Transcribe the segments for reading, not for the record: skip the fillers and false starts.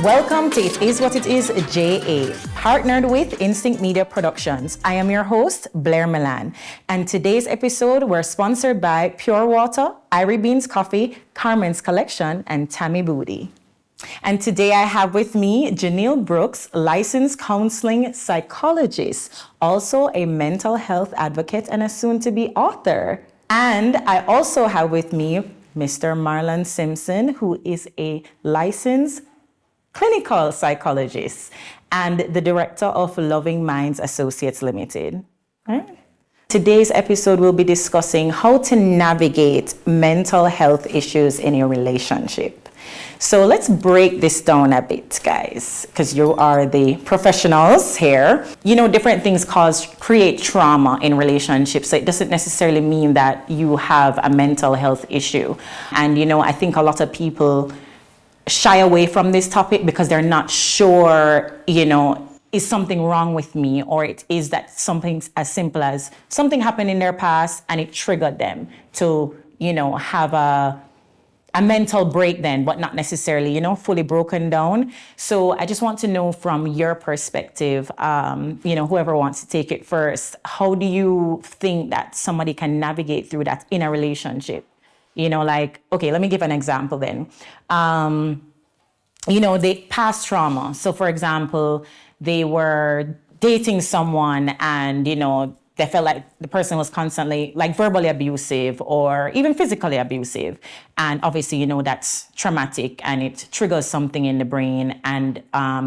Welcome to It Is What It Is JA, partnered with Instinct Media Productions. I am your host, Blair Milan. And today's episode, we're sponsored by Pure Water, Iriebeanz Coffee, Karmen's Kollection, and Tami Boodie. And today I have with me Jhanille Brooks, licensed counseling psychologist, also a mental health advocate and a soon-to-be author. And I also have with me Mr. Marlon Simpson, who is a licensed clinical psychologist and the director of Loving Minds Associates Limited. Right? Today's episode will be discussing how to navigate mental health issues in your relationship. So let's break this down a bit, guys, because you are the professionals here. You know, different things create trauma in relationships. So it doesn't necessarily mean that you have a mental health issue. And, you know, I think a lot of people shy away from this topic because they're not sure, you know, is something wrong with me, or it is that something as simple as something happened in their past and it triggered them to, you know, have a mental break then, but not necessarily, you know, fully broken down. So I just want to know from your perspective, you know, whoever wants to take it first, how do you think that somebody can navigate through that in a relationship? You know, like, okay, let me give an example then. You know, they past trauma. So for example, they were dating someone and, you know, they felt like the person was constantly like verbally abusive or even physically abusive. And obviously, you know, that's traumatic and it triggers something in the brain, and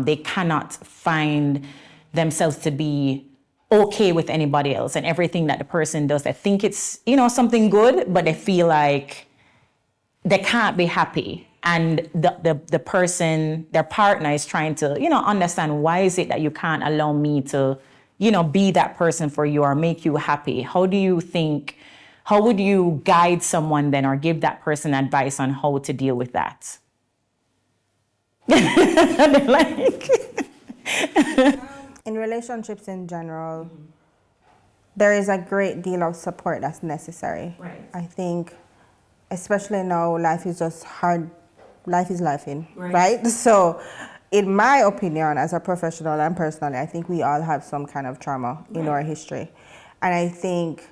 they cannot find themselves to be okay with anybody else, and everything that the person does, they think it's, you know, something good, but they feel like they can't be happy. And the person, their partner, is trying to, you know, understand, why is it that you can't allow me to, you know, be that person for you or make you happy? How would you guide someone then, or give that person advice on how to deal with that? They're like in relationships in general, there is a great deal of support that's necessary. Right. I think, especially now, life is just hard. Life is lifing, right? So, in my opinion, as a professional and personally, I think we all have some kind of trauma in our history. And I think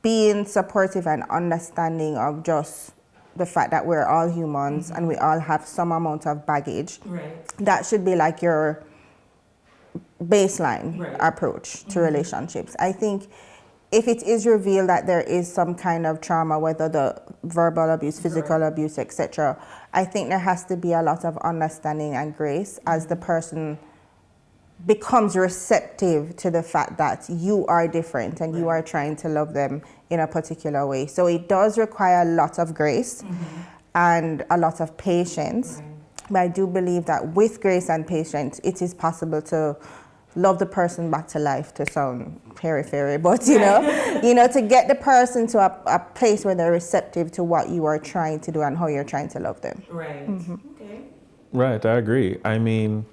being supportive and understanding of just the fact that we're all humans and we all have some amount of baggage, that should be like your baseline approach to relationships. I think if it is revealed that there is some kind of trauma, whether the verbal abuse, physical abuse, etc., I think there has to be a lot of understanding and grace as the person becomes receptive to the fact that you are different and you are trying to love them in a particular way. So it does require a lot of grace and a lot of patience. But I do believe that with grace and patience, it is possible to love the person back to life, to sound periphery, but you know, to get the person to a place where they're receptive to what you are trying to do and how you're trying to love them. Right. Okay. Right, I agree. I mean,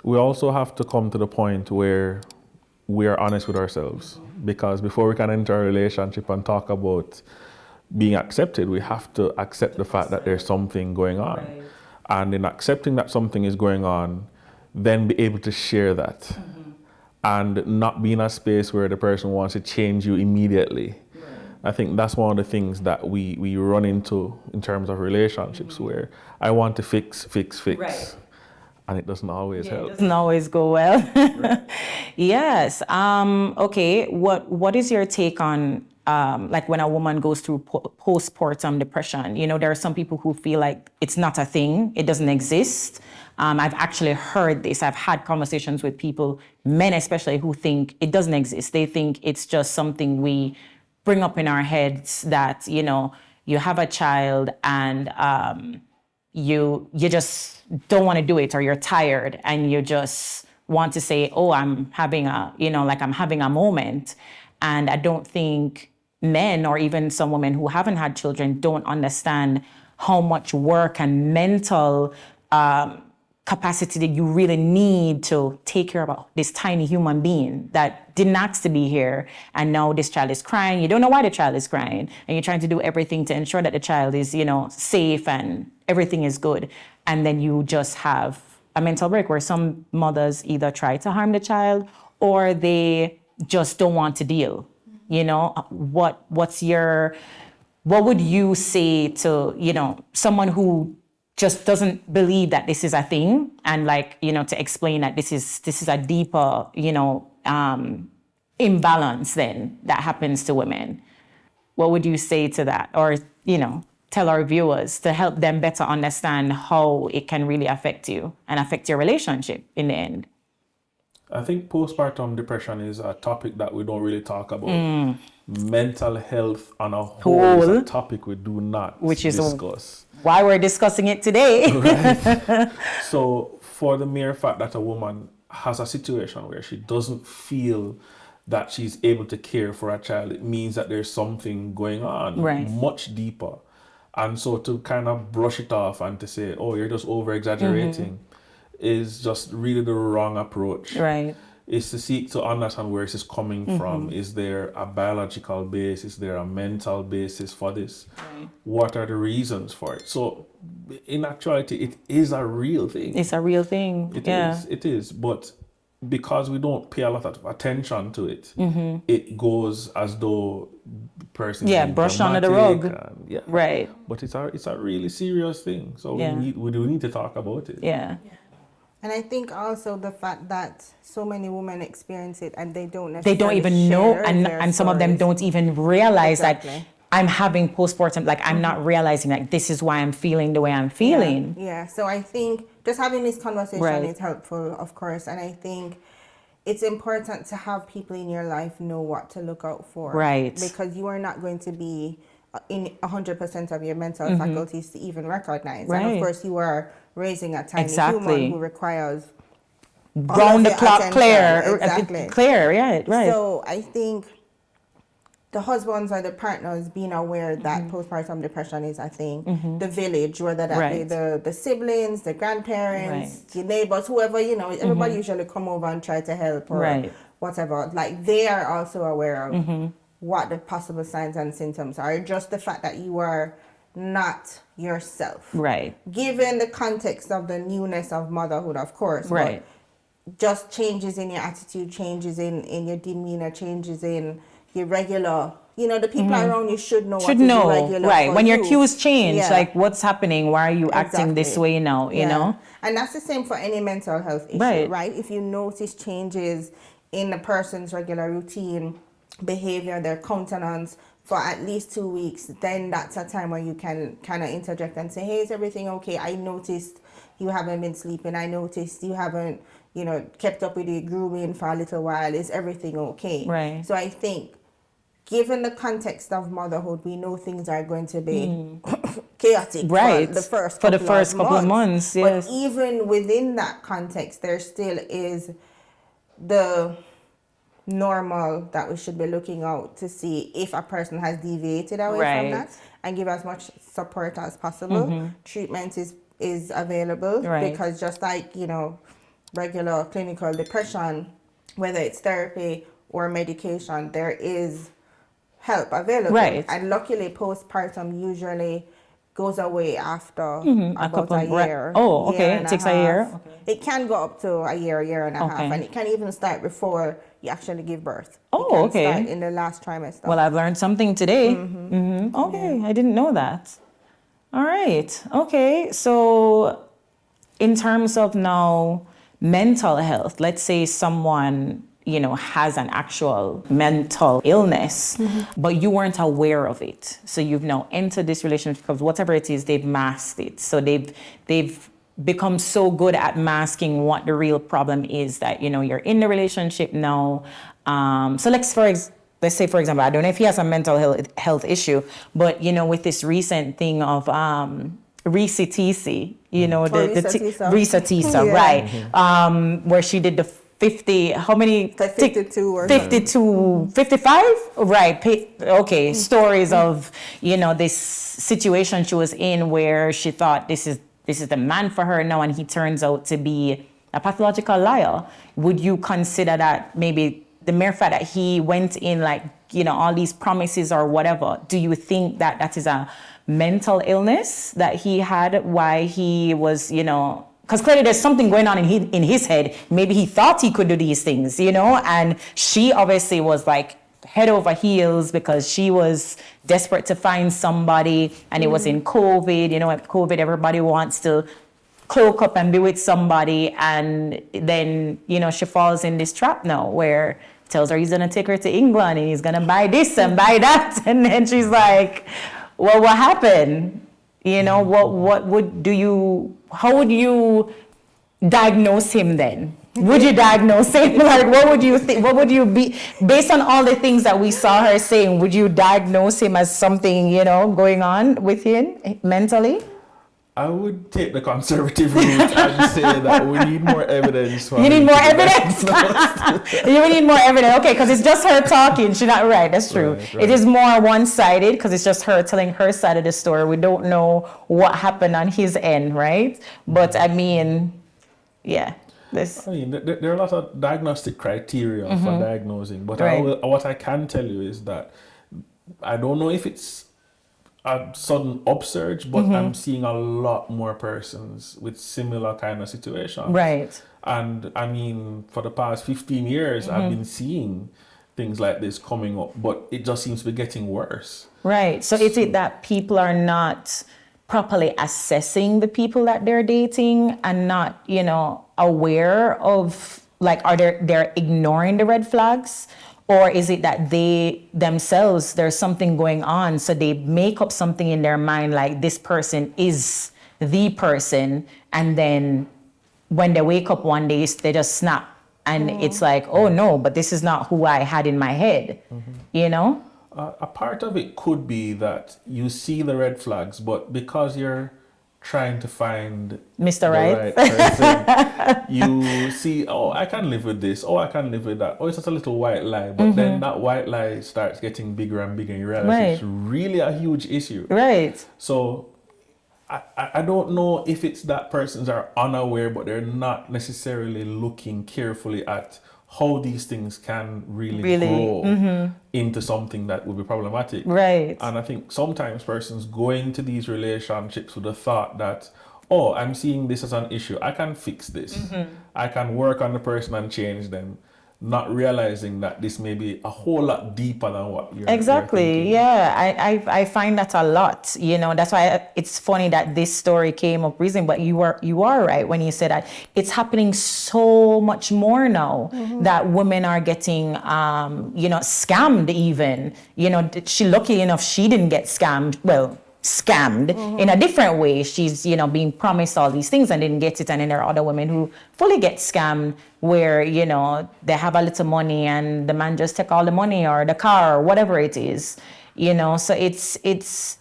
we also have to come to the point where we are honest with ourselves, because before we can enter a relationship and talk about being accepted, we have to accept the fact that there's something going on. Right. And in accepting that something is going on, then be able to share that. And not be in a space where the person wants to change you immediately. I think that's one of the things that we run into in terms of relationships, where I want to fix. Right. And it doesn't always help. It doesn't always go well. Yes. Okay. What is your take on like when a woman goes through postpartum depression? You know, there are some people who feel like it's not a thing, it doesn't exist. I've actually heard this. I've had conversations with people, men especially, who think it doesn't exist. They think it's just something we bring up in our heads, that, you know, you have a child and you just don't want to do it, or you're tired and you just want to say, oh, I'm having a moment. And I don't think men, or even some women who haven't had children, don't understand how much work and mental capacity that you really need to take care of this tiny human being that didn't ask to be here. And now this child is crying. You don't know why the child is crying. And you're trying to do everything to ensure that the child is, safe and everything is good. And then you just have a mental break where some mothers either try to harm the child or they just don't want to deal. You know, what would you say to, you know, someone who just doesn't believe that this is a thing, and like, you know, to explain that this is a deeper, you know, imbalance then that happens to women? What would you say to that? Or, you know, tell our viewers to help them better understand how it can really affect you and affect your relationship in the end? I think postpartum depression is a topic that we don't really talk about. Mental health on a whole is a topic we do not discuss. Why we're discussing it today. Right. So for the mere fact that a woman has a situation where she doesn't feel that she's able to care for a child, it means that there's something going on much deeper. And so to kind of brush it off and to say, oh, you're just over exaggerating, is just really the wrong approach. Right. Is to seek to understand where this is coming from. Is there a biological base? Is there a mental basis for this? Right. What are the reasons for it? So in actuality, it is a real thing. It's a real thing. It is. But because we don't pay a lot of attention to it, it goes as though the person is brushed under the rug. And, right. But it's a really serious thing. So we do need to talk about it. Yeah. And I think also the fact that so many women experience it and they don't even know, and some of them don't even realize that I'm having postpartum, like I'm not realizing that this is why I'm feeling the way I'm feeling. Yeah. So I think just having this conversation is helpful, of course. And I think it's important to have people in your life know what to look out for. Right. Because you are not going to be in 100% of your mental faculties to even recognize. Right. And of course you are raising a tiny human who requires round the clock clear. Exactly. Clear, right. So I think the husbands or the partners being aware that postpartum depression is a thing. The village, whether that be the siblings, the grandparents, the neighbors, whoever, you know, everybody usually come over and try to help or whatever. Like they are also aware of what the possible signs and symptoms are. Just the fact that you are not yourself. Right. Given the context of the newness of motherhood, of course. Right. But just changes in your attitude, changes in your demeanor, changes in your regular, you know, the people around you should know what is regular. Right. When your cues change, like what's happening? Why are you acting this way now? You know? And that's the same for any mental health issue, right? If you notice changes in a person's regular routine, behavior, their countenance for at least 2 weeks, then that's a time where you can kind of interject and say, hey, is everything okay? I noticed you haven't been sleeping. I noticed you haven't, you know, kept up with your grooming for a little while. Is everything okay? Right. So I think, given the context of motherhood, we know things are going to be chaotic for the first couple of months. Yes. But even within that context, there still is the normal that we should be looking out to see if a person has deviated away from that, and give as much support as possible. Treatment is available because just like, you know, regular clinical depression, whether it's therapy or medication, there is help available. And luckily postpartum usually goes away after about a year. Oh, okay. It takes a year. Okay. It can go up to a year and a half, and it can even start before you actually give birth. Oh, okay. Start in the last trimester. Well, I've learned something today. Okay, I didn't know that. All right. Okay, so in terms of now mental health, let's say someone, you know, has an actual mental illness, but you weren't aware of it. So you've now entered this relationship because whatever it is, they've masked it. So they've become so good at masking what the real problem is that, you know, you're in the relationship now. So let's say, for example, I don't know if he has a mental health issue, but, you know, with this recent thing of Itiswhatitisja, you know, Itiswhatitisja, right? Where she did the 50, how many? 52 or 52, 55? Right. Okay. Stories of, you know, this situation she was in where she thought this is the man for her now, and he turns out to be a pathological liar. Would you consider that maybe the mere fact that he went in, like, you know, all these promises or whatever, do you think that is a mental illness that he had, why he was, you know, because clearly there's something going on in his head. Maybe he thought he could do these things, you know, and she obviously was like head over heels because she was desperate to find somebody, and it was in COVID, you know, at COVID, everybody wants to cloak up and be with somebody, and then, you know, she falls in this trap now where tells her he's gonna take her to England and he's gonna buy this and buy that, and then she's like, well, what happened? You know, how would you diagnose him then? Would you diagnose him? Like, what would you think? What would you be, based on all the things that we saw her saying, would you diagnose him as something, you know, going on with him mentally? I would take the conservative route and say that we need more evidence. You need more evidence? You need more evidence. Okay, because it's just her talking. She's not right. That's true. Right. It is more one-sided because it's just her telling her side of the story. We don't know what happened on his end, right? But I mean, yeah. I mean, there are a lot of diagnostic criteria for diagnosing. But what I can tell you is that I don't know if it's a sudden upsurge, but I'm seeing a lot more persons with similar kind of situations. Right. And I mean, for the past 15 years, I've been seeing things like this coming up, but it just seems to be getting worse. Right. So is it that people are not properly assessing the people that they're dating and not, you know, aware of, like, they're ignoring the red flags? Or is it that they themselves, there's something going on, so they make up something in their mind like this person is the person, and then when they wake up one day, they just snap. And it's like, oh no, but this is not who I had in my head, you know? A part of it could be that you see the red flags, but because you're trying to find Mr. Right person, you see, oh, I can live with this, oh, I can live with that, oh, it's just a little white lie, but then that white lie starts getting bigger and bigger, and you realize it's really a huge issue. Right. So I don't know if it's that persons are unaware, but they're not necessarily looking carefully at how these things can really grow into something that would be problematic. Right. And I think sometimes persons go into these relationships with the thought that, oh, I'm seeing this as an issue, I can fix this. I can work on the person and change them, not realizing that this may be a whole lot deeper than what you're Exactly. Yeah, I find that a lot. You know, that's why it's funny that this story came up recently. But you are right when you said that it's happening so much more now that women are getting, you know, scammed even. You know, she lucky enough she didn't get scammed. Well, scammed in a different way. She's, you know, being promised all these things and didn't get it. And then there are other women who fully get scammed where, you know, they have a little money and the man just take all the money or the car or whatever it is, you know. So it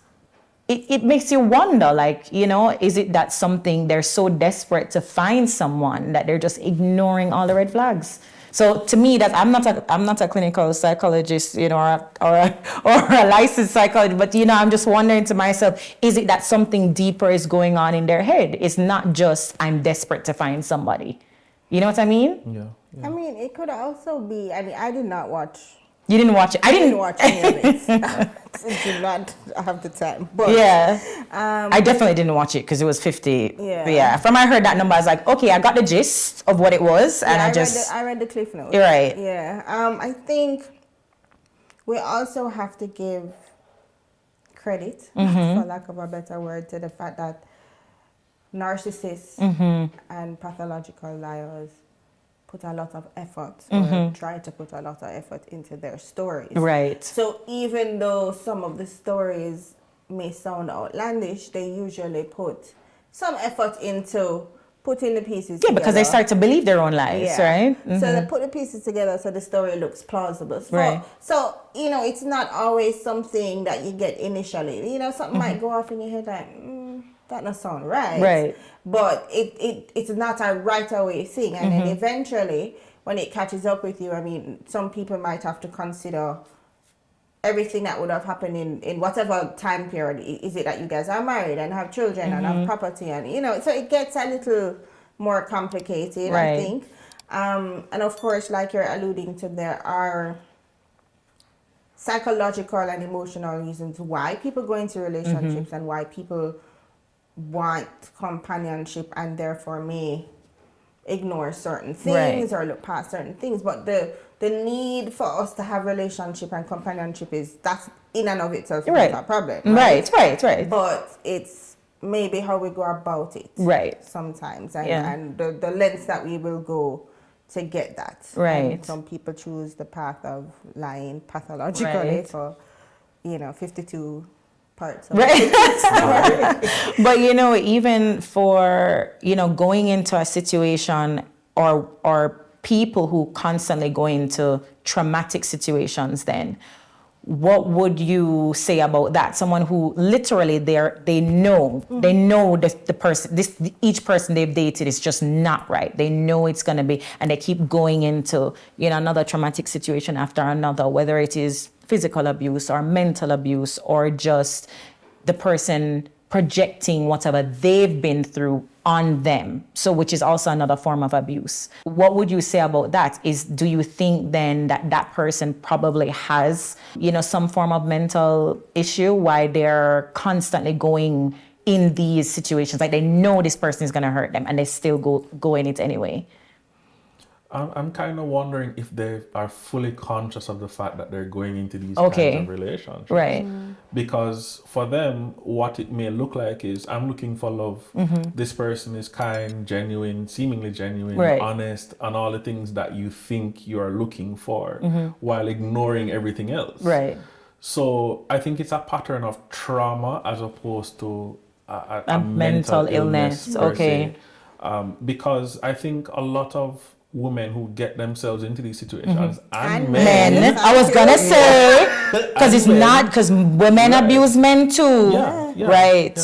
makes you wonder, like, you know, is it that something they're so desperate to find someone that they're just ignoring all the red flags? So to me, that I'm not a clinical psychologist, you know, or a licensed psychologist, but, you know, I'm just wondering to myself, is it that something deeper is going on in their head? It's not just I'm desperate to find somebody. You know what I mean? Yeah. I mean, it could also be. I mean, I did not watch. You didn't watch it. I didn't watch any of it. I did not have the time. But I definitely didn't watch it because it was 50. Yeah. From I heard that number, I was like, okay, I got the gist of what it was, and I read the cliff notes. You're right. Yeah. I think we also have to give credit, for lack of a better word, to the fact that narcissists and pathological liars put a lot of effort or try to put a lot of effort into their stories. Right. So even though some of the stories may sound outlandish, they usually put some effort into putting the pieces together. Because they start to believe their own lies, right? So they put the pieces together so the story looks plausible. Right. So, you know, it's not always something that you get initially. You know, something might go off in your head like, that doesn't sound right. Right. But it's not a right away thing. And then eventually, when it catches up with you, I mean, some people might have to consider everything that would have happened in whatever time period. Is it that you guys are married and have children and have property? And, you know, so it gets a little more complicated, I think. And of course, like you're alluding to, there are psychological and emotional reasons why people go into relationships and why people want companionship and therefore may ignore certain things or look past certain things. But the need for us to have relationship and companionship that's in and of itself not a problem. Right. But it's maybe how we go about it. Right. Sometimes. And the lengths that we will go to get that. Right. And some people choose the path of lying pathologically for, 52 parts of it. But even for going into a situation or people who constantly go into traumatic situations, then what would you say about that? Someone who literally they know the person, each person they've dated is just not right. They know it's gonna be, and they keep going into another traumatic situation after another, whether it is physical abuse or mental abuse or just the person projecting whatever they've been through on them. So, which is also another form of abuse. What would you say about that? Do you think then that person probably has, some form of mental issue why they're constantly going in these situations? Like they know this person is going to hurt them and they still go in it anyway. I'm kind of wondering if they are fully conscious of the fact that they're going into these kinds of relationships. Right. Because for them, what it may look like is, I'm looking for love. This person is kind, genuine, seemingly genuine, honest, and all the things that you think you are looking for while ignoring everything else. Right. So I think it's a pattern of trauma as opposed to a mental illness. Okay. Because I think a lot of women who get themselves into these situations and men. I was gonna say, because women abuse men too. Right.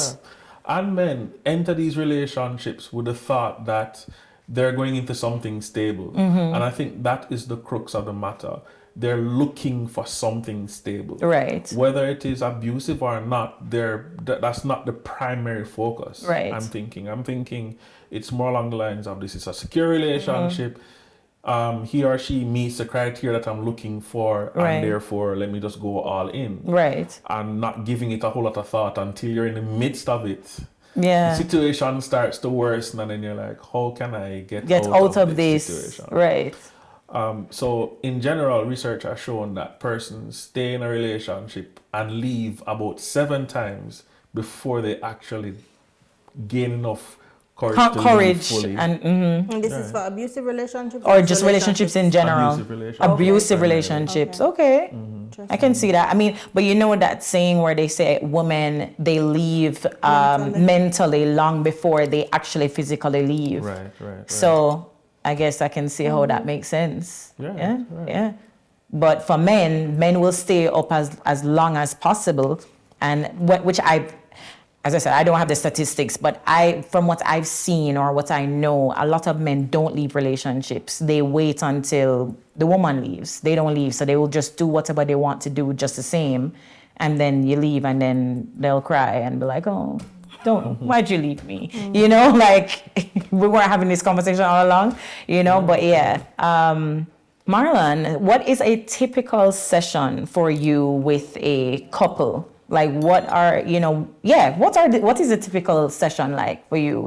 And men enter these relationships with the thought that they're going into something stable. And I think that is the crux of the matter. They're looking for something stable. Right. Whether it is abusive or not, that's not the primary focus. Right. I'm thinking it's more along the lines of, this is a secure relationship. He or she meets the criteria that I'm looking for, and therefore let me just go all in. Right. And not giving it a whole lot of thought until you're in the midst of it. Yeah. The situation starts to worsen, and then you're like, how can I get out of this situation? Right. So in general, research has shown that persons stay in a relationship and leave about 7 times before they actually gain enough courage fully. And this is for abusive relationships? Or just relationships in general? Abusive relationships. Okay. I can see that. I mean, but that saying where they say women, they leave mentally long before they actually physically leave. Right. So I guess I can see how that makes sense. Yeah. But for men will stay up as long as possible, and which as I said, I don't have the statistics, but from what I've seen or what I know, a lot of men don't leave relationships. They wait until the woman leaves. They don't leave, so they will just do whatever they want to do just the same, and then you leave, and then they'll cry and be like, oh, why'd you leave me? Like we weren't having this conversation all along, but yeah. Marlon, what is a typical session for you with a couple? Like what is a typical session like for you?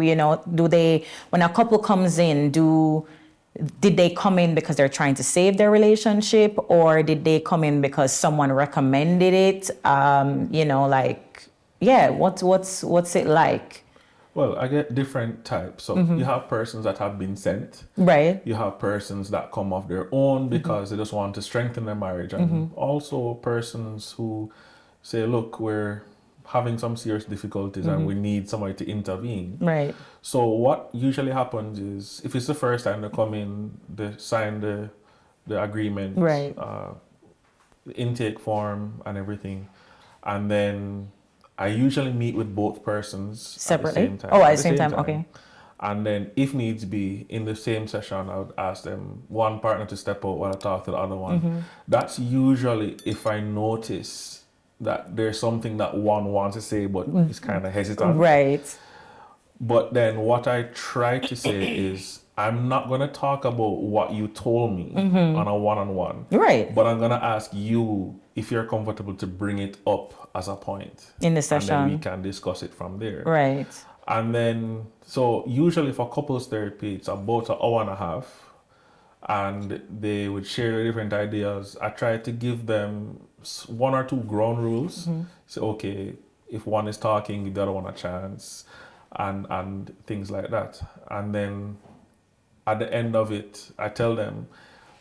Do they, when a couple comes in, did they come in because they're trying to save their relationship, or did they come in because someone recommended it? What's it like? Well, I get different types. So you have persons that have been sent. Right. You have persons that come off their own because they just want to strengthen their marriage. And also persons who say, look, we're having some serious difficulties and we need somebody to intervene. Right. So what usually happens is, if it's the first time they come in, they sign the agreement, right, the intake form and everything. And then I usually meet with both persons separately. At the same time. Oh, at the same time. Okay. And then, if needs be, in the same session, I would ask them, one partner to step out while I talk to the other one. That's usually if I notice that there's something that one wants to say but is kind of hesitant. Right. But then what I try to say is, I'm not going to talk about what you told me on a one-on-one. Right. But I'm going to ask you if you're comfortable to bring it up as a point. In the session. And then we can discuss it from there. Right. And then, so usually for couples therapy, it's about an hour and a half, and they would share their different ideas. I try to give them one or two ground rules. So, okay, if one is talking, give the other one a chance, and things like that. And then at the end of it, I tell them,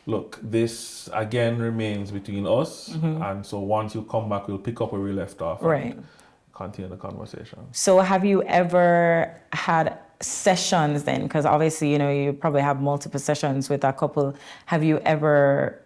look, this again remains between us, and so once you come back, we'll pick up where we left off. Right. And continue the conversation. So have you ever had sessions then? Because obviously, you probably have multiple sessions with a couple. Have you ever,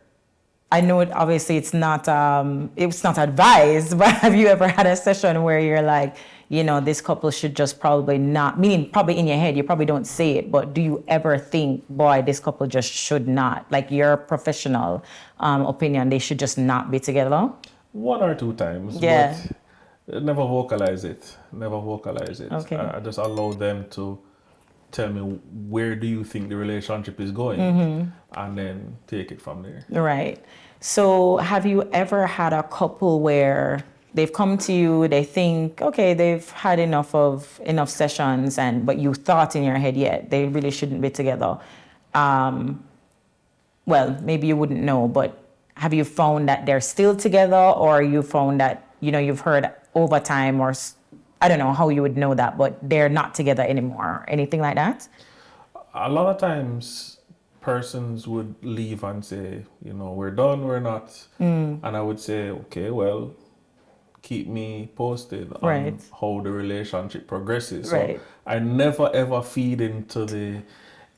I know obviously it's not advised, but have you ever had a session where you're like, this couple should just probably not, meaning probably in your head, you probably don't say it, but do you ever think, boy, this couple just should not, like your professional opinion, they should just not be together? One or two times. Yeah. But never vocalize it. Okay. I just allow them to tell me, where do you think the relationship is going? And then take it from there. Right. So have you ever had a couple where they've come to you, they think, okay, they've had enough sessions, but you thought in your head, yeah, they really shouldn't be together. Well, maybe you wouldn't know, but have you found that they're still together, or you found that, you've heard over time, or I don't know how you would know that, but they're not together anymore, anything like that? A lot of times persons would leave and say, we're done, we're not. And I would say, okay, well, keep me posted on how the relationship progresses. So I never ever feed into the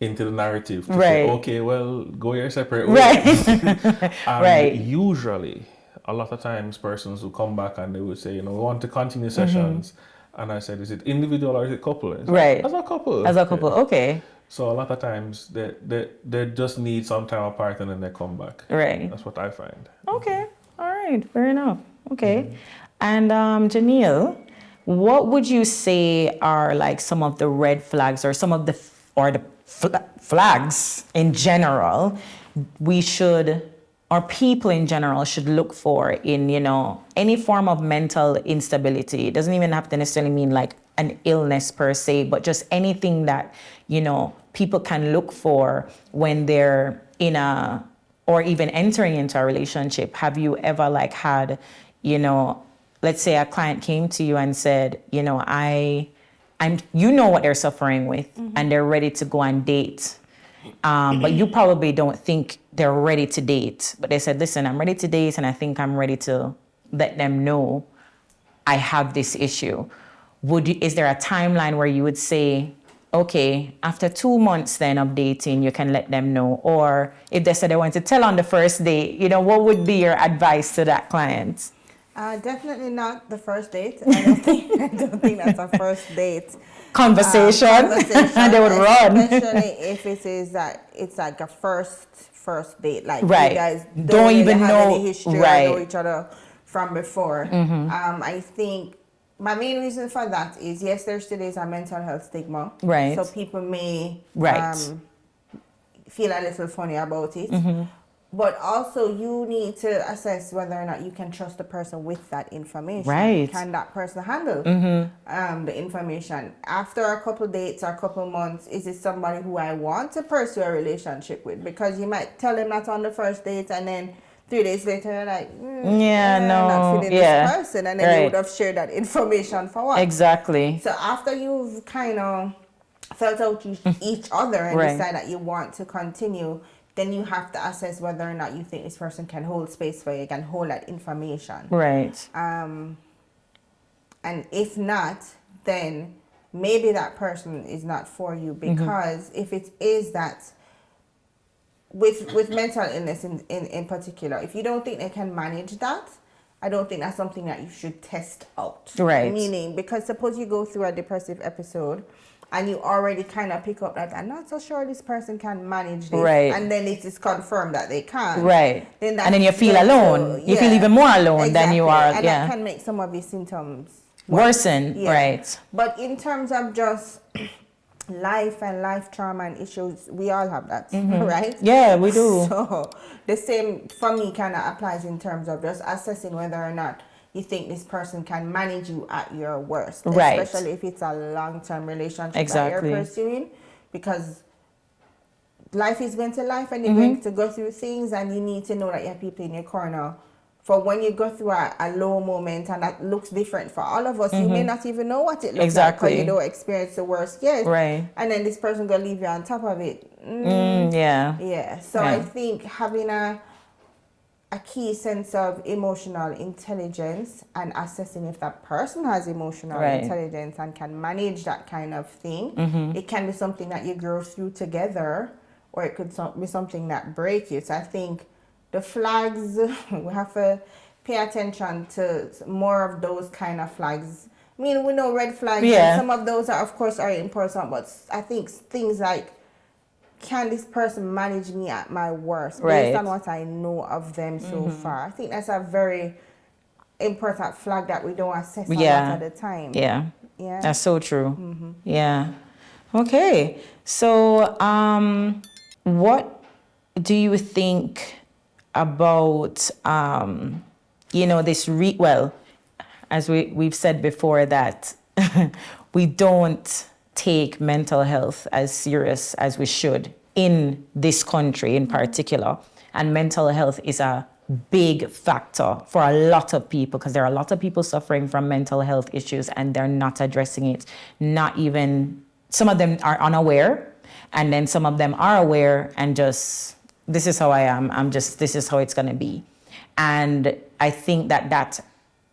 narrative to say, okay, well, go your separate ways. And usually, a lot of times persons will come back and they would say, we want to continue sessions. And I said, is it individual or is it couple? As a couple. As a couple, okay. So a lot of times they just need some time apart and then they come back. Right. That's what I find. Okay. All right. Fair enough. Okay. And Jhanille, what would you say are like some of the red flags or some of the flags in general we should, or people in general should look for in, any form of mental instability? It doesn't even have to necessarily mean like an illness per se, but just anything that, people can look for when they're in or even entering into a relationship. Have you ever like had, let's say a client came to you and said, I'm what they're suffering with, and they're ready to go on date. But you probably don't think they're ready to date. But they said, listen, I'm ready to date, and I think I'm ready to let them know I have this issue. Is there a timeline where you would say, okay, after 2 months then of dating, you can let them know? Or if they said they want to tell on the first date, what would be your advice to that client? Definitely not the first date. I don't think that's a first date conversation. And they would run. Especially if it is that it's like a first date. Like you guys don't even have know any history or know each other from before. I think my main reason for that is, yes, there still is a mental health stigma. Right. So people may feel a little funny about it. But also you need to assess whether or not you can trust the person with that information. Right. Can that person handle the information? After a couple dates or a couple months, is it somebody who I want to pursue a relationship with? Because you might tell them that on the first date, and then 3 days later you're like, I'm not feeling this person. And then you would have shared that information for what? Exactly. So after you've kind of felt out each other and decide that you want to continue, then you have to assess whether or not you think this person can hold space for you, can hold that information. Right. And if not, then maybe that person is not for you, because if it is that, with mental illness in particular, if you don't think they can manage that, I don't think that's something that you should test out. Right. Meaning, because suppose you go through a depressive episode, and you already kind of pick up that I'm not so sure this person can manage this. Right. And then it is confirmed that they can. Right. And then you feel alone. You feel even more alone than you are. And that can make some of these symptoms worsen. Yeah. Right. But in terms of just life and life trauma and issues, we all have that, right? Yeah, we do. So the same for me kind of applies in terms of just assessing whether or not you think this person can manage you at your worst, Right. especially if it's a long-term relationship Exactly. that you're pursuing, because life is going to life and you're going to go through things, and you need to know that you have people in your corner for when you go through a low moment, and that looks different for all of us. You may not even know what it looks like because you don't experience the worst yet. Right. And then this person gonna leave you on top of it. Yeah. Yeah. So I think having a key sense of emotional intelligence and assessing if that person has emotional intelligence and can manage that kind of thing. It can be something that you grow through together, or it could be something that breaks you. So I think the flags, we have to pay attention to more of those kind of flags. I mean, we know red flags, and some of those are, of course, are important, but I think things like, can this person manage me at my worst based on what I know of them so far? I think that's a very important flag that we don't assess a lot at the time. Yeah. That's so true. Yeah. Okay. So, what do you think about, this well, as we've said before, that we don't take mental health as serious as we should in this country in particular. And mental health is a big factor for a lot of people, because there are a lot of people suffering from mental health issues and they're not addressing it. Not even, some of them are unaware, and then some of them are aware and just, this is how I am, this is how it's gonna be. And I think that,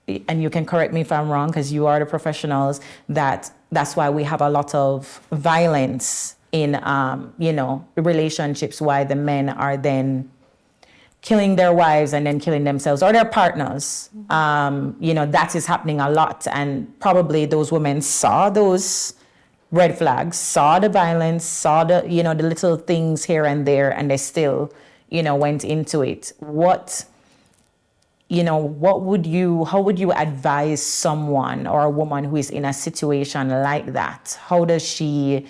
and you can correct me if I'm wrong, because you are the professionals, that's why we have a lot of violence in, relationships, why the men are then killing their wives and then killing themselves or their partners. That is happening a lot. And probably those women saw those red flags, saw the violence, saw the little things here and there, and they still, went into it. How would you advise someone or a woman who is in a situation like that? How does she,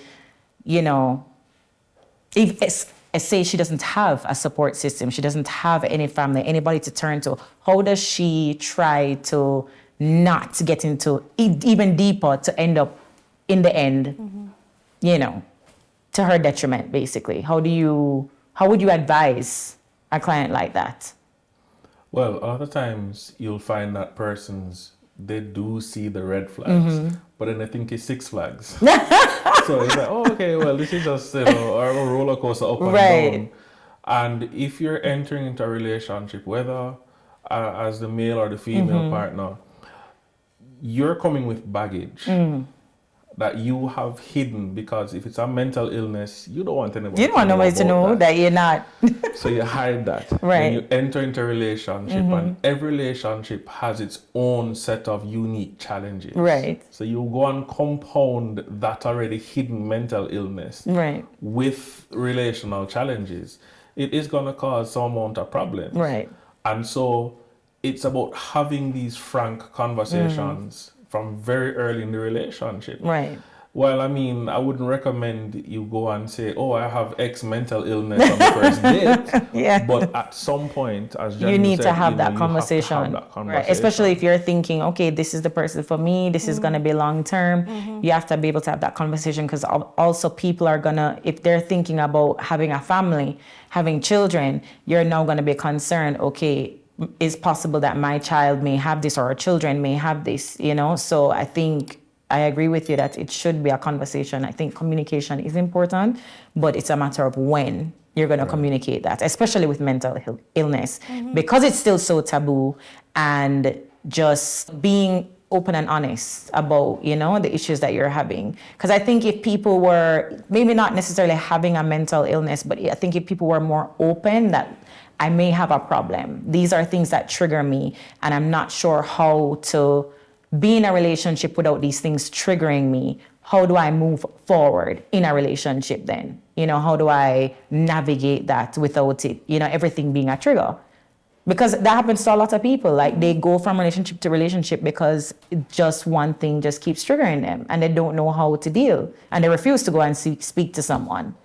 if say she doesn't have a support system, she doesn't have any family, anybody to turn to, how does she try to not get into even deeper, to end up in the end, to her detriment, basically? How would you advise a client like that? Well, a lot of times you'll find that they do see the red flags, but then they think it's Six Flags. So it's like, oh, okay, well, this is just, a roller coaster up and down. And if you're entering into a relationship, whether as the male or the female partner, you're coming with baggage that you have hidden, because if it's a mental illness, you don't want anybody. You don't want nobody to know that you're not. So you hide that. When you enter into a relationship, and every relationship has its own set of unique challenges. Right. So you go and compound that already hidden mental illness with relational challenges. It is going to cause some amount of problems. Right. And so it's about having these frank conversations from very early in the relationship. Right. Well, I mean, I wouldn't recommend you go and say, oh, I have X mental illness on the first date. But at some point, as Jhanille you need said, to have that conversation. Right. Especially if you're thinking, okay, this is the person for me, this is going to be long term. You have to be able to have that conversation, because also people are going to, if they're thinking about having a family, having children, you're now going to be concerned, okay, it's possible that my child may have this, or our children may have this, So I think I agree with you that it should be a conversation. I think communication is important, but it's a matter of when you're going to communicate that, especially with mental illness, because it's still so taboo, and just being open and honest about, the issues that you're having. Because I think if people were maybe not necessarily having a mental illness, but I think if people were more open, that I may have a problem. These are things that trigger me, and I'm not sure how to be in a relationship without these things triggering me. How do I move forward in a relationship then? How do I navigate that without it, everything being a trigger? Because that happens to a lot of people. Like, they go from relationship to relationship because just one thing just keeps triggering them, and they don't know how to deal, and they refuse to go and speak to someone.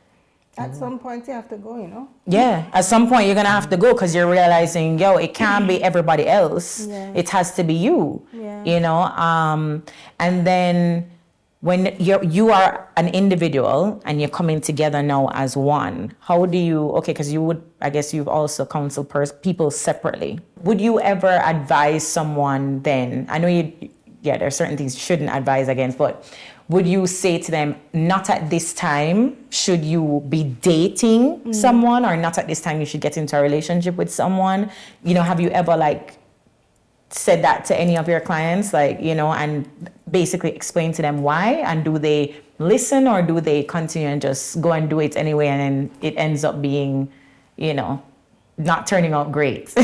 At some point, you have to go, you know? Yeah, at some point you're gonna have to go because you're realizing, yo, it can't be everybody else. Yeah. It has to be you. Yeah. You know, and then when you are an individual and you're coming together now as one, how do you? Okay, because you would, I guess you've also counseled people separately. Would you ever advise someone then? I know there are certain things you shouldn't advise against, but would you say to them, not at this time should you be dating someone, or not at this time you should get into a relationship with someone? You know, have you ever said that to any of your clients, and basically explain to them why? And do they listen, or do they continue and just go and do it anyway, and then it ends up being, not turning out great?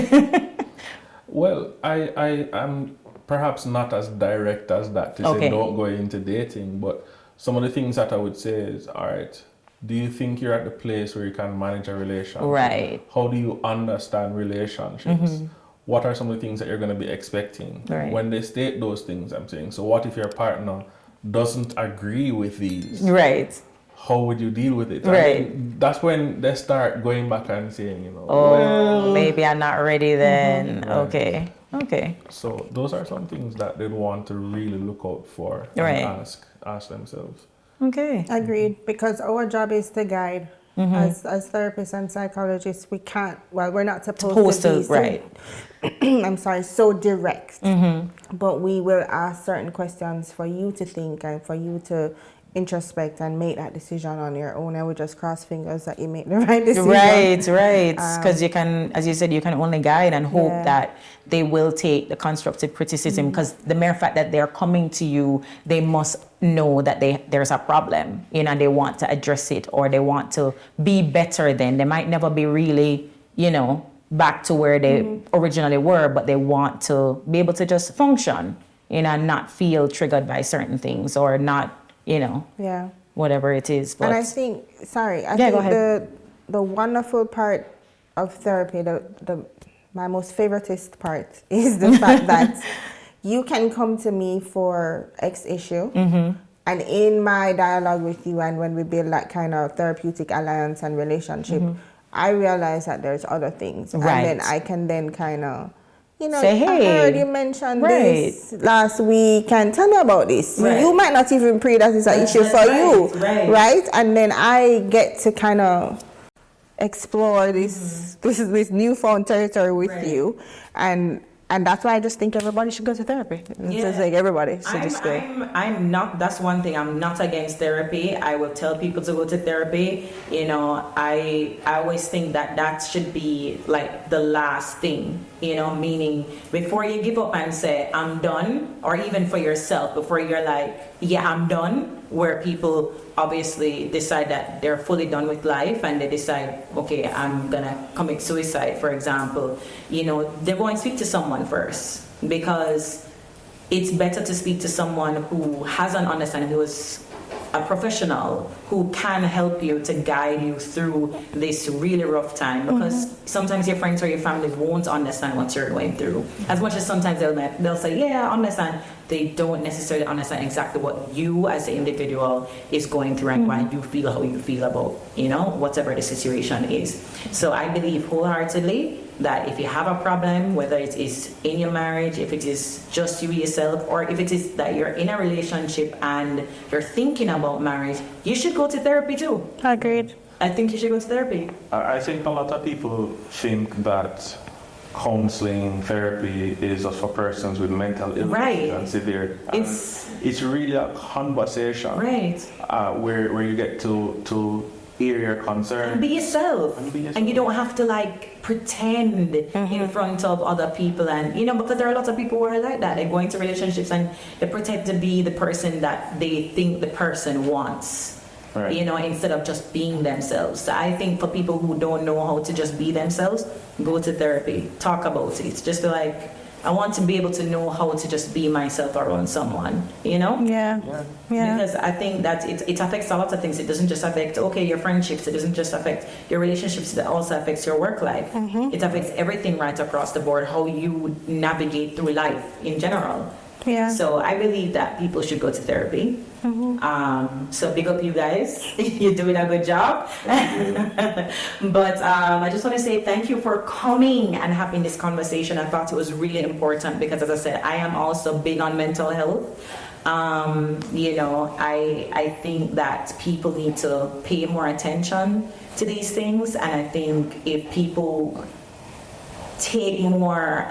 Well, I'm perhaps not as direct as that to say don't go into dating, but some of the things that I would say is, all right, do you think you're at the place where you can manage a relationship? Right. How do you understand relationships? What are some of the things that you're going to be expecting? Right. When they state those things, I'm saying, so what if your partner doesn't agree with these? Right. How would you deal with it? Right. I mean, that's when they start going back and saying, maybe I'm not ready then. Right. Okay. So those are some things that they'd want to really look out for and Right. ask themselves. Okay. Agreed, because our job is to guide. As therapists and psychologists, we're not supposed to be right. I'm sorry, so direct. But we will ask certain questions for you to think and for you to introspect and make that decision on your own. And we just cross fingers that you make the right decision. Right. Because you can, as you said, you can only guide and hope that they will take the constructive criticism, because the mere fact that they're coming to you, they must know that there's a problem, and they want to address it, or they want to be better then. They might never be really, back to where they originally were, but they want to be able to just function, and not feel triggered by certain things, or not, whatever it is. But and I think, I go think ahead. the wonderful part of therapy, my most favoritist part is the fact that you can come to me for X issue, and in my dialogue with you, and when we build that kind of therapeutic alliance and relationship, I realize that there's other things, Right. and then I can then kind of, say, hey, I heard you mention this last week, and tell me about this. Right. You might not even pray that is an issue for you, right? And then I get to kind of explore this newfound territory with you, and that's why I just think everybody should go to therapy. It's just like everybody should just go. I'm not, that's one thing, I'm not against therapy. I will tell people to go to therapy. I always think that should be like the last thing, meaning before you give up and say, I'm done, or even for yourself, before you're like, yeah, I'm done, where people obviously decide that they're fully done with life and they decide, okay, I'm gonna commit suicide, for example, they're going to speak to someone first, because it's better to speak to someone who has an understanding, who is a professional, who can help you to guide you through this really rough time, because sometimes your friends or your family won't understand what you're going through. As much as sometimes they'll say, yeah, I understand, they don't necessarily understand exactly what you as the individual is going through and why you feel how you feel about, whatever the situation is. So I believe wholeheartedly that if you have a problem, whether it is in your marriage, if it is just you yourself, or if it is that you're in a relationship and you're thinking about marriage, you should go to therapy too. Agreed. I think you should go to therapy. I think a lot of people think that counseling, therapy is just for persons with mental illness and severe. It's really a conversation, where you get to hear your concern. And be yourself. And you don't have to pretend in front of other people, and because there are lots of people who are like that. They go into relationships and they pretend to be the person that they think the person wants. Right. Instead of just being themselves. So I think for people who don't know how to just be themselves, go to therapy, talk about it. Just I want to be able to know how to just be myself around someone, Yeah. Because I think that it affects a lot of things. It doesn't just affect, your friendships. It doesn't just affect your relationships. It also affects your work life. It affects everything right across the board, how you navigate through life in general. Yeah. So I believe that people should go to therapy. So big up you guys. You're doing a good job. But I just want to say thank you for coming and having this conversation. I thought it was really important because, as I said, I am also big on mental health. You know, I think that people need to pay more attention to these things, and I think if people take more,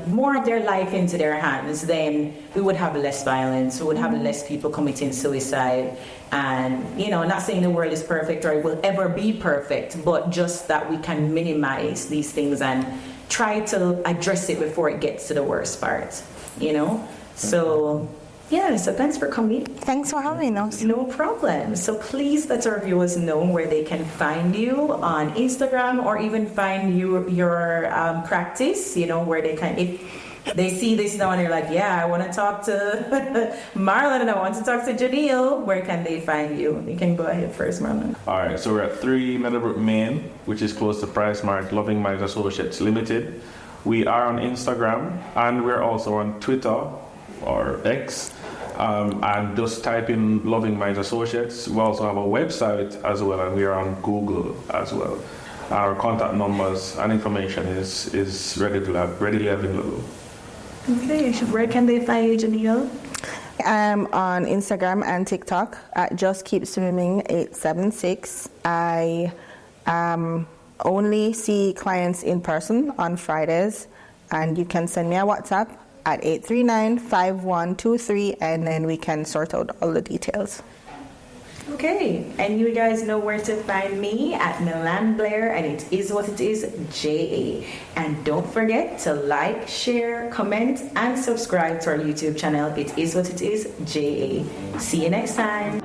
more of their life into their hands, then we would have less violence, we would have less people committing suicide. And, you know, not saying the world is perfect or it will ever be perfect, but just that we can minimize these things and try to address it before it gets to the worst part, you know? So, yeah, so thanks for coming. Thanks for having us. No problem. So please let our viewers know where they can find you on Instagram, or even find your practice, you know, where they can, if they see this now and they're like, yeah, I want to talk to Marlon and I want to talk to Jhanille, where can they find you? You can go ahead first, Marlon. All right, so we're at 3 Meadowbrook, Maine, which is close to Price Mart, Loving Minds Associates Limited. We are on Instagram, and we're also on Twitter, or X, and just type in Loving Minds Associates. We also have a website as well, and we are on Google as well. Our contact numbers and information is readily available. Okay, where can they find you, Jhanille? I'm on Instagram and TikTok at Just Keep Swimming 876. I only see clients in person on Fridays, and you can send me a WhatsApp at 839-5123, and then we can sort out all the details. Okay, and you guys know where to find me at Milan Blair, and it is what it is, JA. And don't forget to like, share, comment, and subscribe to our YouTube channel. It is what it is, JA. See you next time.